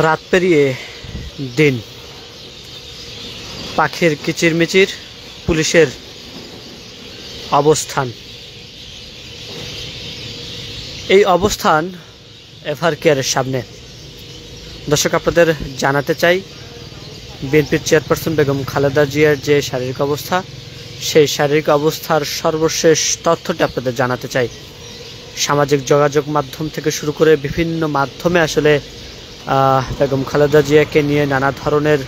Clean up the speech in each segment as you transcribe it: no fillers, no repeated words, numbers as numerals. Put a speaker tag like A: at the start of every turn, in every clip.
A: রাত পেরিয়ে দিন, পাখির কিচিরমিচির, পুলিশের অবস্থান। এই অবস্থান এভার কেয়ারের সামনে। দর্শক, আপনাদের জানাতে চাই বিএনপির চেয়ারপারসন বেগম খালেদা জিয়ার যে শারীরিক অবস্থা, সেই শারীরিক অবস্থার সর্বশেষ তথ্যটি আপনাদের জানাতে চাই। সামাজিক যোগাযোগ মাধ্যম থেকে শুরু করে বিভিন্ন মাধ্যমে আসলে বেগম খালেদা জিয়াকে নিয়ে নানা ধরনের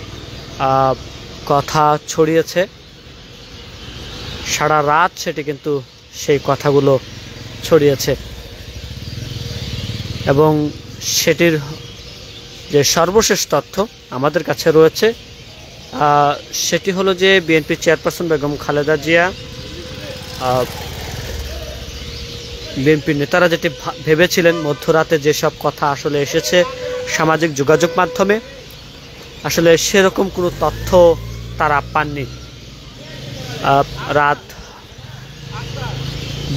A: কথা ছড়িয়েছে। সারা রাত সেটি কিন্তু সেই কথাগুলো ছড়িয়েছে এবং সেটির যে সর্বশেষ তথ্য আমাদের কাছে রয়েছে সেটি হলো যে বিএনপি চেয়ারপারসন বেগম খালেদা জিয়া, বিএনপির নেতারা যেটি ভেবেছিলেন, মধ্যরাতে যেসব কথা আসলে এসেছে সামাজিক যোগাযোগ মাধ্যমে, আসলে সেরকম কোনো তথ্য তারা পাননি। রাত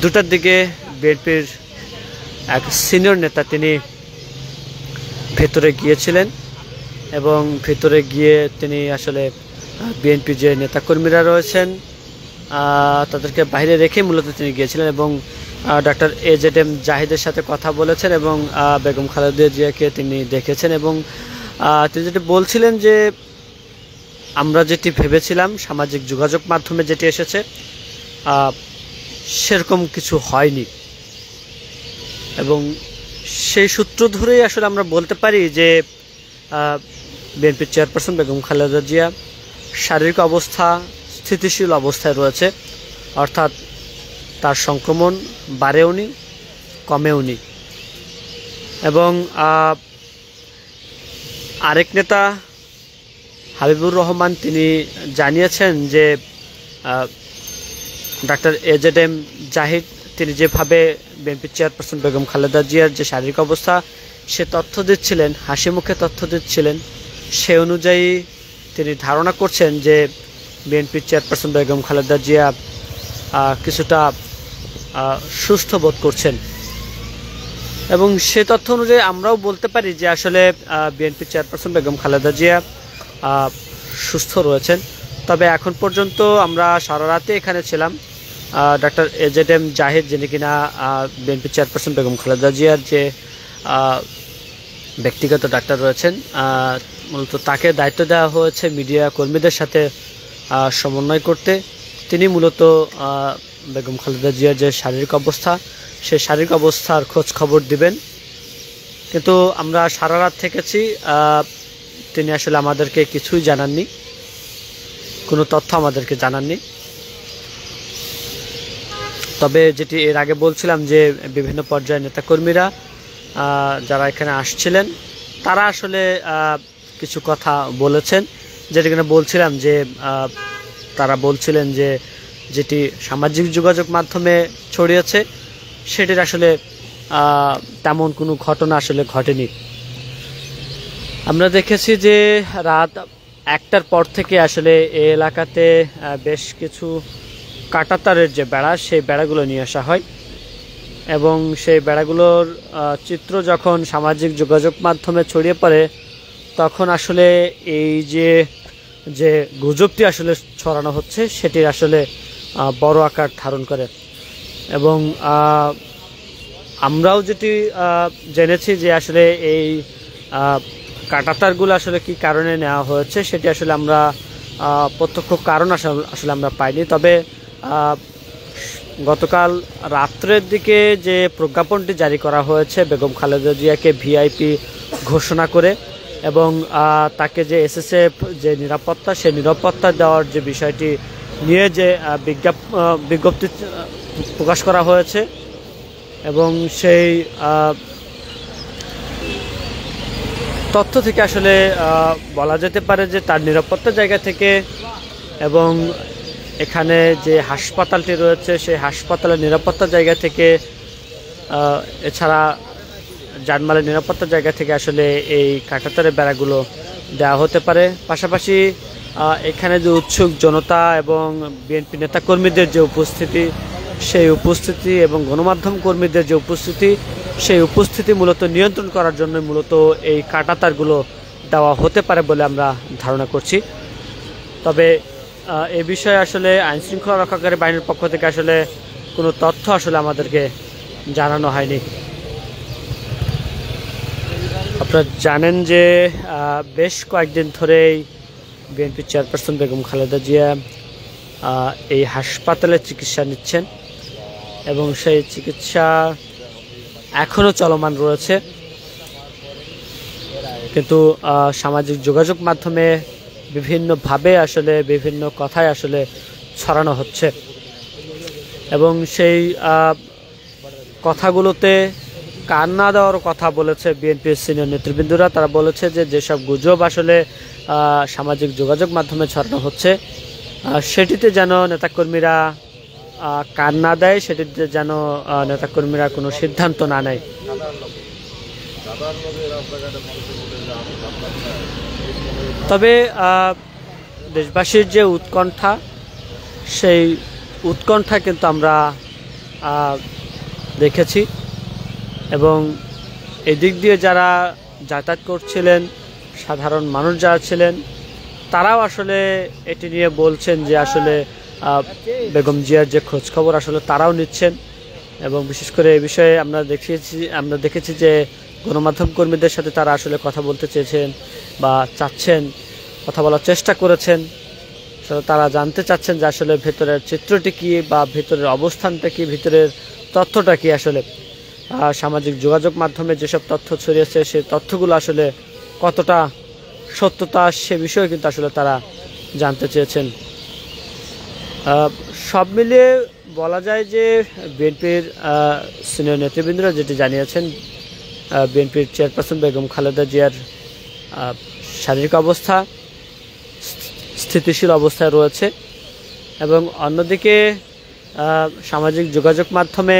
A: 2টার দিকে বিএনপির এক সিনিয়র নেতা তিনি ভেতরে গিয়েছিলেন এবং ভেতরে গিয়ে তিনি আসলে বিএনপি যে নেতাকর্মীরা রয়েছেন তাদেরকে বাইরে রেখে মূলত তিনি গিয়েছিলেন এবং ডক্টর AZM জাহিদের সাথে কথা বলেছেন এবং বেগম খালেদা জিয়াকে তিনি দেখেছেন এবং তিনি যেটি বলছিলেন যে আমরা যেটি ভেবেছিলাম সামাজিক যোগাযোগ মাধ্যমে যেটি এসেছে সেরকম কিছু হয়নি এবং সেই সূত্র ধরেই আসলে আমরা বলতে পারি যে বিএনপির চেয়ারপারসন বেগম খালেদা জিয়া শারীরিক অবস্থা স্থিতিশীল অবস্থায় রয়েছে, অর্থাৎ তার সংক্রমণ বাড়েওনি কমেওনি। এবং আরেক নেতা হাবিবুর রহমান তিনি জানিয়েছেন যে ডক্টর AZM জাহিদ তিনি যেভাবে বিএনপি চেয়ারপারসন বেগম খালেদা জিয়ার যে শারীরিক অবস্থা সে তথ্য দিচ্ছিলেন, হাসি মুখে তথ্য দিচ্ছিলেন, সে অনুযায়ী তিনি ধারণা করছেন যে বিএনপি চেয়ারপারসন বেগম খালেদা জিয়া কিছুটা সুস্থ বোধ করছেন এবং সে তথ্য অনুযায়ী আমরাও বলতে পারি যে আসলে বিএনপি চেয়ারপারসন বেগম খালেদা জিয়া সুস্থ রয়েছেন। তবে এখন পর্যন্ত আমরা সারা রাতে এখানে ছিলাম। ডক্টর AZM জাহিদ যিনি কিনা বিএনপি চেয়ারপারসন বেগম খালেদা জিয়ার যে ব্যক্তিগত ডাক্তার রয়েছেন, মূলত তাকে দায়িত্ব দেওয়া হয়েছে মিডিয়া কর্মীদের সাথে সমন্বয় করতে। তিনি মূলত বেগম খালেদা জিয়ার যে শারীরিক অবস্থা সেই শারীরিক অবস্থার খোঁজ খবর দিবেন। কিন্তু আমরা সারা রাত থেকেছি, তিনি আসলে আমাদেরকে কিছুই জানাননি, কোনো তথ্য আমাদেরকে জানাননি। তবে যেটি এর আগে বলছিলাম যে বিভিন্ন পর্যায়ের নেতাকর্মীরা যারা এখানে আসছিলেন তারা আসলে কিছু কথা বলেছেন, যেটি কিনা বলছিলাম যে তারা বলছিলেন যে যেটি সামাজিক যোগাযোগ মাধ্যমে ছড়িয়েছে সেটির আসলে তেমন কোনো ঘটনা আসলে ঘটেনি। আমরা দেখেছি যে রাত 1টার পর থেকে আসলে এই এলাকাতে বেশ কিছু কাঁটাতারের যে বেড়া সেই বেড়াগুলো নিয়ে আসা হয় এবং সেই বেড়াগুলোর চিত্র যখন সামাজিক যোগাযোগ মাধ্যমে ছড়িয়ে পড়ে তখন আসলে এই যে গুজবটি আসলে ছড়ানো হচ্ছে সেটির আসলে বড় আকার ধারণ করে এবং আমরাও যেটি জেনেছি যে আসলে এই কাঁটাতারগুলো আসলে কি কারণে নেওয়া হয়েছে সেটি আসলে আমরা প্রত্যক্ষ কারণ আসলে আমরা পাইনি। তবে গতকাল রাত্রের দিকে যে প্রজ্ঞাপনটি জারি করা হয়েছে বেগম খালেদা জিয়াকে VIP ঘোষণা করে এবং তাকে যে SSF যে নিরাপত্তা সেই নিরাপত্তা দেওয়ার যে বিষয়টি নিয়ে যে বিজ্ঞপ্তি প্রকাশ করা হয়েছে এবং সেই তথ্য থেকে আসলে বলা যেতে পারে যে তার নিরাপত্তা জায়গা থেকে এবং এখানে যে হাসপাতালটি রয়েছে সেই হাসপাতালের নিরাপত্তা জায়গা থেকে এছাড়া জানমালের নিরাপত্তা জায়গা থেকে আসলে এই কাঁটাতারের বেড়াগুলো দেওয়া হতে পারে। পাশাপাশি এখানে যে উৎসুক জনতা এবং বিএনপি নেতাকর্মীদের যে উপস্থিতি সেই উপস্থিতি এবং গণমাধ্যম কর্মীদের যে উপস্থিতি সেই উপস্থিতি মূলত নিয়ন্ত্রণ করার জন্য মূলত এই কাঁটাতারগুলো দেওয়া হতে পারে বলে আমরা ধারণা করছি। তবে এ বিষয়ে আসলে আইনশৃঙ্খলা রক্ষাকারী বাহিনীর পক্ষ থেকে আসলে কোনো তথ্য আসলে আমাদেরকে জানানো হয়নি। আপনারা জানেন যে বেশ কয়েকদিন ধরেই বিএনপি চেয়ারপারসন বেগম খালেদা জিয়া এই হাসপাতালে চিকিৎসা নিচ্ছেন এবং সেই চিকিৎসা এখনও চলমান রয়েছে, কিন্তু সামাজিক যোগাযোগ মাধ্যমে বিভিন্নভাবে আসলে বিভিন্ন কথাই আসলে ছড়ানো হচ্ছে এবং সেই কথাগুলোতে কান না দেওয়ার কথা বলেছে বিএনপির সিনিয়র নেতৃবৃন্দরা। তারা বলেছে যে যেসব গুজব আসলে সামাজিক যোগাযোগ মাধ্যমে ছড়ানো হচ্ছে সেটিতে যেন নেতাকর্মীরা কান না দেয়, সেটিতে যেন নেতাকর্মীরা কোনো সিদ্ধান্ত না নেয়। তবে দেশবাসীর যে উৎকণ্ঠা, সেই উৎকণ্ঠা কিন্তু আমরা দেখেছি এবং এদিক দিয়ে যারা যাতায়াত করছিলেন, সাধারণ মানুষ যারা ছিলেন, তারাও আসলে এটি নিয়ে বলছেন যে আসলে বেগম জিয়ার যে খোঁজখবর আসলে তারাও নিচ্ছেন এবং বিশেষ করে এই বিষয়ে আমরা দেখেছি যে গণমাধ্যম কর্মীদের সাথে তারা আসলে কথা বলতে চেয়েছেন বা চাচ্ছেন, কথা বলার চেষ্টা করেছেন। তারা জানতে চাচ্ছেন যে আসলে ভেতরের চিত্রটি কী বা ভেতরের অবস্থানটা কী, ভেতরের তথ্যটা কী। আসলে সামাজিক যোগাযোগ মাধ্যমে যেসব তথ্য ছড়িয়েছে সেই তথ্যগুলো আসলে কতটা সত্যতা সে বিষয়ে কিন্তু আসলে তারা জানতে চেয়েছেন। সব মিলিয়ে বলা যায় যে বিএনপির সিনিয়র নেতৃবৃন্দরা যেটি জানিয়েছেন, বিএনপির চেয়ারপারসন বেগম খালেদা জিয়ার শারীরিক অবস্থা স্থিতিশীল অবস্থায় রয়েছে এবং অন্যদিকে সামাজিক যোগাযোগ মাধ্যমে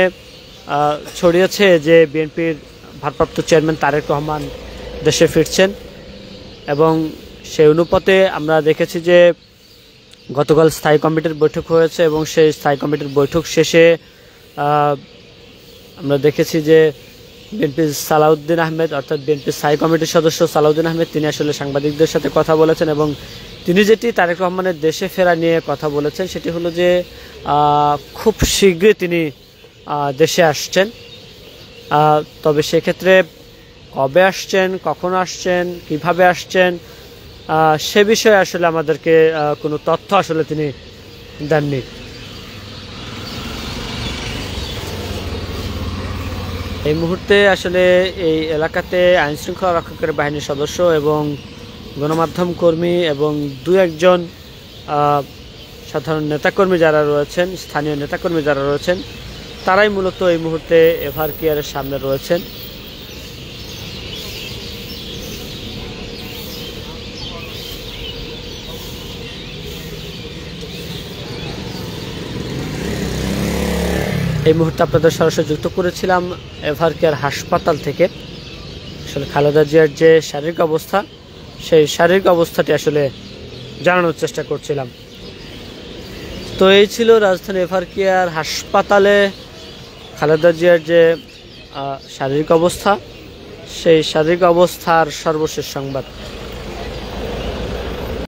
A: ছড়িয়েছে যে বিএনপির ভারপ্রাপ্ত চেয়ারম্যান তারেক রহমান দেশে ফিরছেন এবং সেই অনুপাতে আমরা দেখেছি যে গতকাল স্থায়ী কমিটির বৈঠক হয়েছে এবং সেই স্থায়ী কমিটির বৈঠক শেষে আমরা দেখেছি যে বিএনপির সালাউদ্দিন আহমেদ, অর্থাৎ বিএনপির স্থায়ী কমিটির সদস্য সালাউদ্দিন আহমেদ, তিনি আসলে সাংবাদিকদের সাথে কথা বলেছেন এবং তিনি যেটি তারেক রহমানের দেশে ফেরা নিয়ে কথা বলেছেন সেটি হলো যে খুব শীঘ্রই তিনি দেশে আসছেন। তবে সেক্ষেত্রে কবে আসছেন, কখন আসছেন, কিভাবে আসছেন সে বিষয়ে আসলে আমাদেরকে কোনো তথ্য আসলে তিনি দেননি। এই মুহূর্তে আসলে এই এলাকাতে আইনশৃঙ্খলা রক্ষাকারী বাহিনীর সদস্য এবং গণমাধ্যম কর্মী এবং দু একজন সাধারণ নেতাকর্মী যারা রয়েছেন, স্থানীয় নেতাকর্মী যারা রয়েছেন, তারাই মূলত এই মুহূর্তে এভার কেয়ারের সামনে রয়েছেন। এই মুহূর্তে আপনাদের সরাসরি যুক্ত করেছিলাম এভার কেয়ার হাসপাতাল থেকে। আসলে খালেদা জিয়ার যে শারীরিক অবস্থা, সেই শারীরিক অবস্থাটি আসলে জানানোর চেষ্টা করছিলাম। তো এই ছিল রাজধানী এভার কেয়ার হাসপাতালে খালেদা জিয়ার যে শারীরিক অবস্থা, সেই শারীরিক অবস্থার সর্বশেষ সংবাদ।